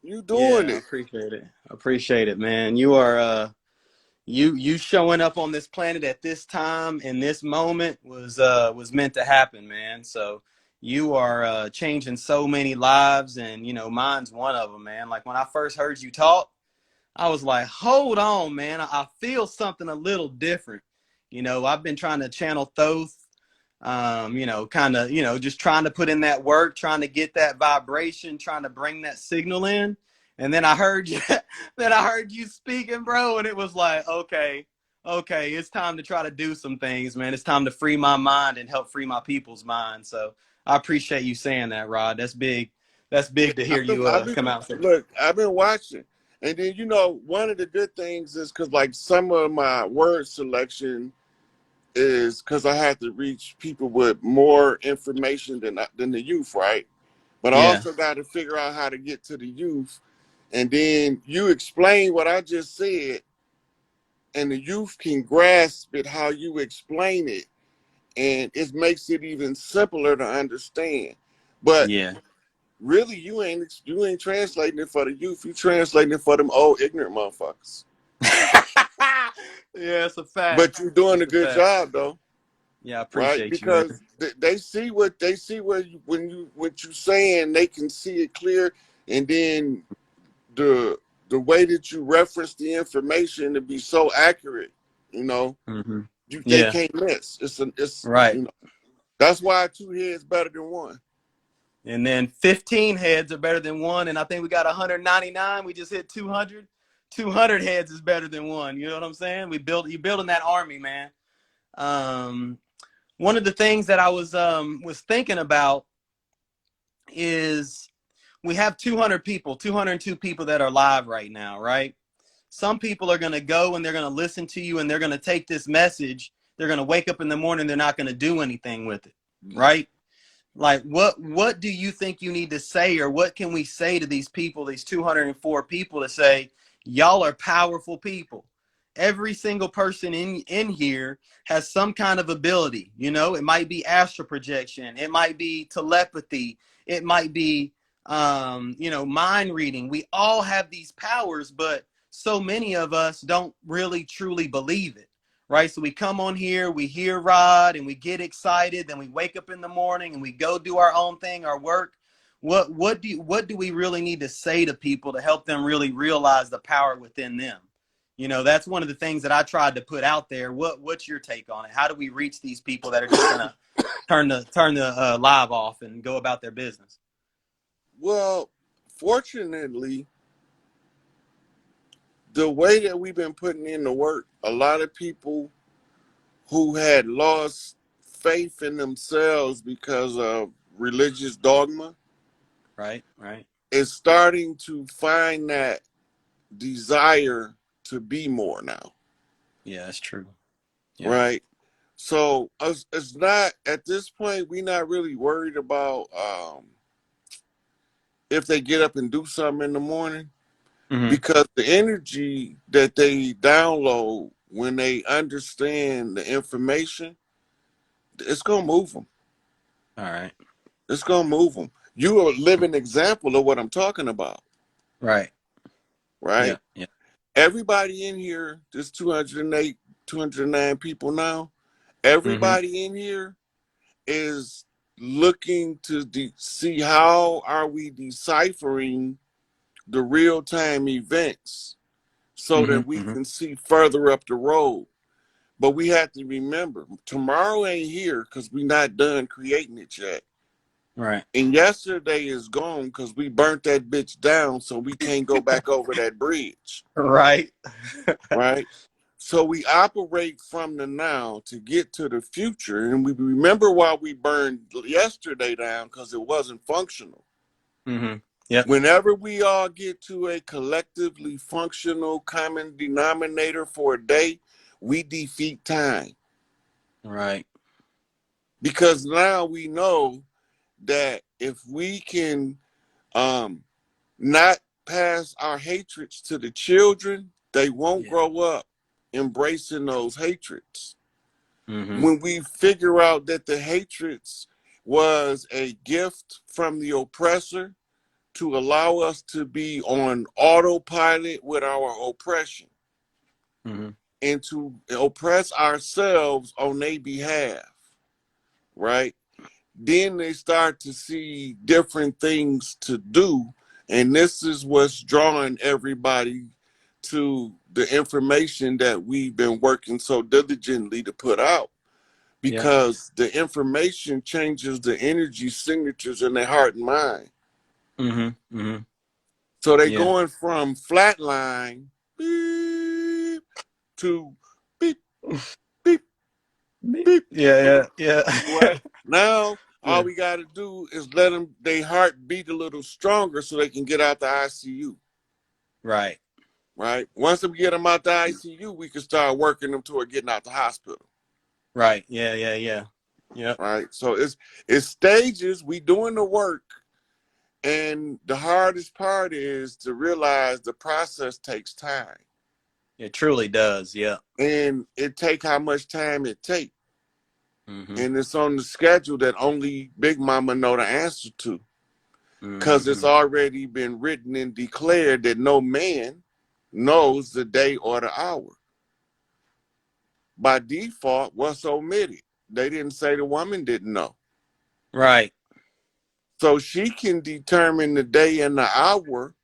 S1: You doing
S7: Yeah, I
S1: it.
S7: appreciate it. I appreciate it, man. You are you showing up on this planet at this time in this moment was meant to happen, man. So you are changing so many lives, and you know mine's one of them, man. Like when I first heard you talk, I was like, hold on, man. I feel something a little different. You know, I've been trying to channel Thoth, you know, kind of, you know, just trying to put in that work, trying to get that vibration, trying to bring that signal in. And then I heard you, then I heard you speaking, bro. And it was like, okay, it's time to try to do some things, man. It's time to free my mind and help free my people's mind. So I appreciate you saying that, Rod. That's big. That's
S1: Yeah,
S7: big to hear you come out.
S1: look, I've been watching. And then, you know, one of the good things is because, like, some of my word selection is because I had to reach people with more information than the youth, right? But I
S7: Yeah.
S1: also got to figure out how to get to the youth. And then you explain what I just said, and the youth can grasp it how you explain it. And it makes it even simpler to understand. But
S7: Yeah.
S1: really, you ain't translating it for the youth. You translating it for them old ignorant motherfuckers.
S7: Yeah, it's a fact.
S1: But you're doing a
S7: It's a
S1: good
S7: fact.
S1: job though,
S7: Yeah, I
S1: right?
S7: appreciate you, man.
S1: Because they see what what you saying, they can see it clear, and then the way that you reference the information to be so accurate, you know,
S7: Mm-hmm.
S1: they
S7: Yeah,
S1: can't miss. It's
S7: right.
S1: you know that's why two heads better than one.
S7: And then 15 heads are better than one. And I think we got 199. We just hit 200. 200 heads is better than one. You know what I'm saying? You're building that army, man. One of the things that I was thinking about is we have 200 people, 202 people that are live right now, right? Some people are going to go and they're going to listen to you and they're going to take this message. They're going to wake up in the morning. They're not going to do anything with it, right? Like what do you think you need to say, or what can we say to these people, these 204 people, to say, Y'all are powerful people. Every single person in here has some kind of ability. You know, it might be astral projection, it might be telepathy, it might be you know, mind reading. We all have these powers, but so many of us don't really truly believe it, right? So we come on here, we hear Rod, and we get excited. Then we wake up in the morning and we go do our own thing, our work. What do we really need to say to people to help them really realize the power within them? You know, that's one of the things that I tried to put out there. What's your take on it? How do we reach these people that are just gonna turn the live off and go about their business?
S1: Well, fortunately, the way that we've been putting in the work, a lot of people who had lost faith in themselves because of religious dogma
S7: Right.
S1: is starting to find that desire to be more now.
S7: Yeah, that's true. Yeah.
S1: Right? So it's not, at this point, we're not really worried about if they get up and do something in the morning, because the energy that they download when they understand the information, it's going to move them.
S7: All right.
S1: It's going to move them. You are a living example of what I'm talking about.
S7: Right.
S1: Right?
S7: Yeah.
S1: Everybody in here, there's 208, 209 people now. Everybody in here is looking to see how are we deciphering the real-time events so that we can see further up the road. But we have to remember, tomorrow ain't here because we're not done creating it yet.
S7: Right.
S1: And yesterday is gone because we burnt that bitch down, so we can't go back over that bridge.
S7: Right.
S1: Right? So we operate from the now to get to the future. And we remember why we burned yesterday down, because it wasn't functional.
S7: Yep.
S1: Whenever we all get to a collectively functional common denominator for a day, we defeat time.
S7: Right.
S1: Because now we know that if we can not pass our hatreds to the children, they won't grow up embracing those hatreds. When we figure out that the hatreds was a gift from the oppressor to allow us to be on autopilot with our oppression and to oppress ourselves on their behalf, right? Then they start to see different things to do. And this is what's drawing everybody to the information that we've been working so diligently to put out. Because the information changes the energy signatures in their heart and mind. So they're going from flatline beep to beep, beep, beep.
S7: Yeah.
S1: Right? Now, all we got to do is let them, their heart beat a little stronger so they can get out the ICU.
S7: Right.
S1: Once we get them out the ICU, we can start working them toward getting out the hospital.
S7: Right. Yeah.
S1: Right. So it's stages. We doing the work. And the hardest part is to realize the process takes time.
S7: It truly does. Yeah.
S1: And it take how much time it take. And it's on the schedule that only Big Mama know the answer to. Because it's already been written and declared that no man knows the day or the hour. By default, what's omitted? They didn't say the woman didn't know.
S7: Right.
S1: So she can determine the day and the hour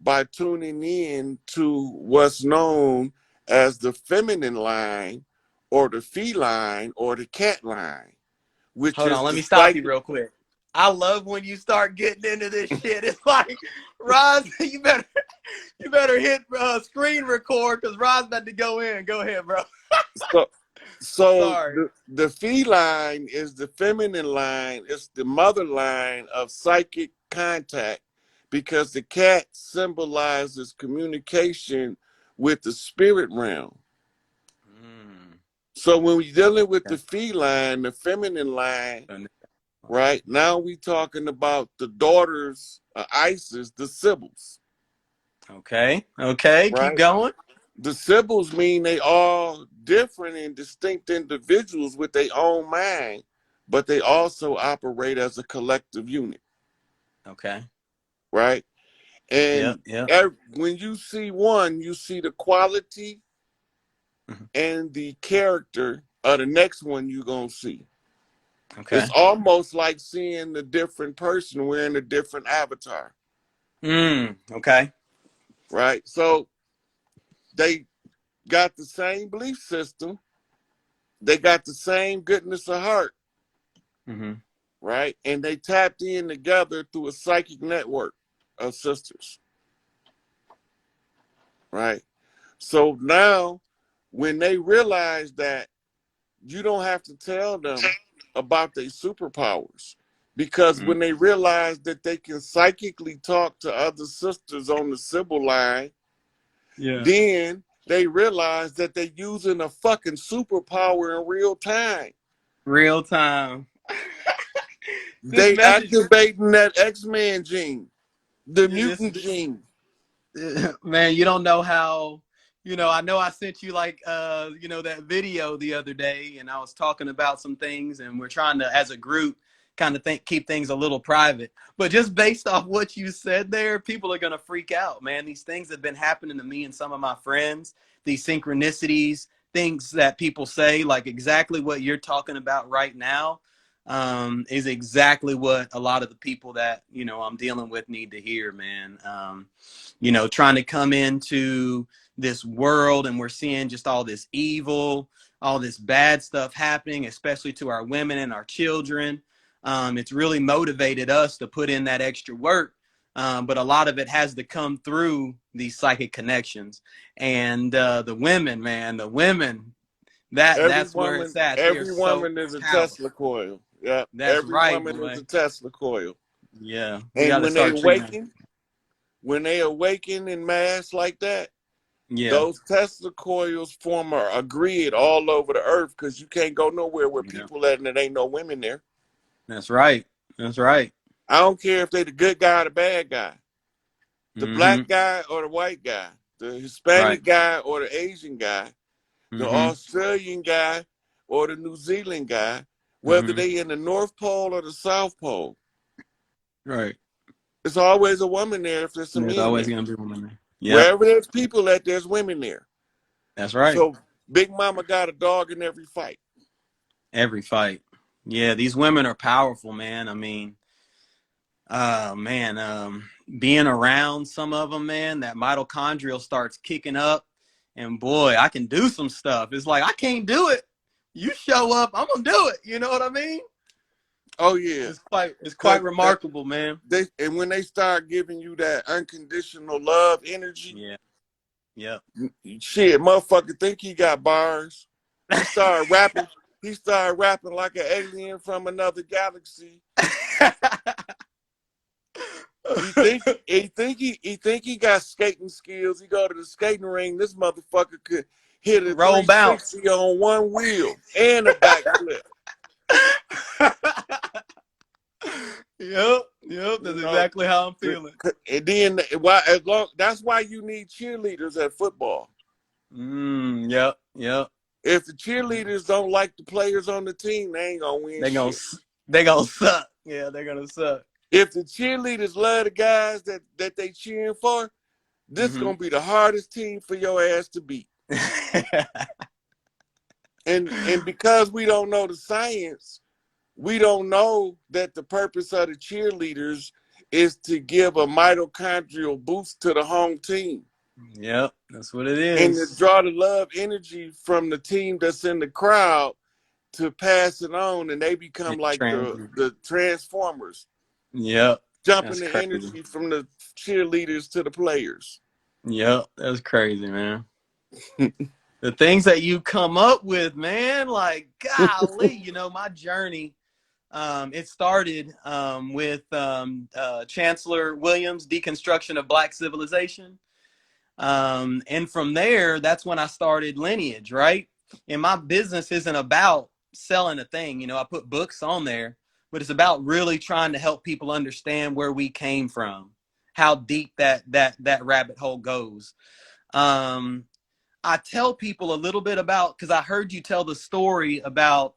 S1: by tuning in to what's known as the feminine line or the feline or the cat line. Which
S7: Hold on, let me stop you real quick. I love when you start getting into this shit. It's like, Roz, you better hit screen record because Roz's about to go in. Go ahead, bro.
S1: So the feline is the feminine line. It's the mother line of psychic contact because the cat symbolizes communication with the spirit realm. So when we're dealing with the feline, the feminine line, right, now we talking about the daughters of Isis, the Sibyls.
S7: Okay. Okay. Keep
S1: right?
S7: going.
S1: The Sibyls mean they all different and distinct individuals with their own mind, but they also operate as a collective unit,
S7: Okay.
S1: right?
S7: Yep.
S1: And
S7: Yep.
S1: when you see one, you see the quality
S7: Mhm.
S1: and the character of the next one you're going to see.
S7: Okay.
S1: It's almost like seeing a different person wearing a different avatar,
S7: Okay.
S1: right? So they got the same belief system, they got the same goodness of heart,
S7: Mm-hmm.
S1: right? And they tapped in together through a psychic network of sisters, right? So now, when they realize that you don't have to tell them about their superpowers, because
S7: Mm-hmm.
S1: when they realize that they can psychically talk to other sisters on the Sybil line,
S7: Yeah.
S1: then they realize that they're using a fucking superpower in real time.
S7: Real time. This
S1: They
S7: message,
S1: activating that X-Men gene, the
S7: this
S1: mutant gene.
S7: man, you don't know how, I know I sent you like that video the other day, and I was talking about some things, and we're trying to, as a group, kind of keep things a little private. But just based off what you said there, people are gonna freak out, man. These things have been happening to me and some of my friends, these synchronicities, things that people say, like exactly what you're talking about right now. Is exactly what a lot of the people that I'm dealing with need to hear, man. Trying to come into this world, and we're seeing just all this evil, all this bad stuff happening, especially to our women and our children. It's really motivated us to put in that extra work, but a lot of it has to come through these psychic connections. And the women, man, that's where it's at. They're
S1: Every
S7: so
S1: woman is a
S7: powerful.
S1: Tesla coil. Yeah,
S7: That's
S1: every
S7: right,
S1: woman is
S7: boy.
S1: a Tesla coil.
S7: Yeah, we got
S1: And
S7: to start treating them.
S1: when they awaken in mass like that,
S7: Yeah,
S1: those Tesla coils form a grid all over the earth, because you can't go nowhere where
S7: yeah,
S1: people at and there ain't no women there.
S7: that's right. That's right.
S1: I don't care if they the good guy or the bad guy, the
S7: Mm-hmm.
S1: black guy or the white guy, the
S7: Right.
S1: Hispanic guy or the Asian guy, the
S7: Mm-hmm.
S1: Australian guy or the New Zealand guy, whether
S7: Mm-hmm.
S1: they in the North Pole or the South Pole.
S7: Right.
S1: There's always a woman there if there's some
S7: There's
S1: men
S7: always
S1: there.
S7: gonna be a woman there. Yep.
S1: Wherever there's people at, there's women there.
S7: That's right.
S1: So Big Mama got a dog in every fight.
S7: Every fight. Yeah, these women are powerful, man. I mean, being around some of them, man, that mitochondrial starts kicking up, and boy, I can do some stuff. It's like I can't do it. You show up, I'm gonna do it. You know what I mean?
S1: Oh yeah,
S7: It's quite
S1: because
S7: remarkable, man.
S1: and when they start giving you that unconditional love energy,
S7: Yeah. Yeah.
S1: shit, motherfucker think he got bars. He started rapping. He started rapping like an alien from another galaxy. He think he got skating skills. He go to the skating ring. This motherfucker could hit a
S7: Roll bounce.
S1: 360 on one wheel and a backflip.
S7: Yep, that's exactly how I'm feeling.
S1: And then that's why you need cheerleaders at football.
S7: Yep.
S1: If the cheerleaders don't like the players on the team, they ain't gonna win shit.
S7: They gonna suck. Yeah, they're gonna suck.
S1: If the cheerleaders love the guys that they cheering for, this gonna be the hardest team for your ass to beat. And because we don't know the science, we don't know that the purpose of the cheerleaders is to give a mitochondrial boost to the home team.
S7: Yep, that's what it
S1: And to
S7: is.
S1: draw the love energy from the team that's in the crowd to pass it on, and they become like the Transformers.
S7: Yep.
S1: Jumping
S7: That's
S1: the
S7: crazy.
S1: energy from the cheerleaders to the players.
S7: Yep, that's crazy, man. The things that you come up with, man, like golly, my journey. It started with Chancellor Williams' Deconstruction of Black Civilization. And from there, that's when I started Lineage, right? And my business isn't about selling a thing. I put books on there, but it's about really trying to help people understand where we came from, how deep that rabbit hole goes. I tell people a little bit about, because I heard you tell the story about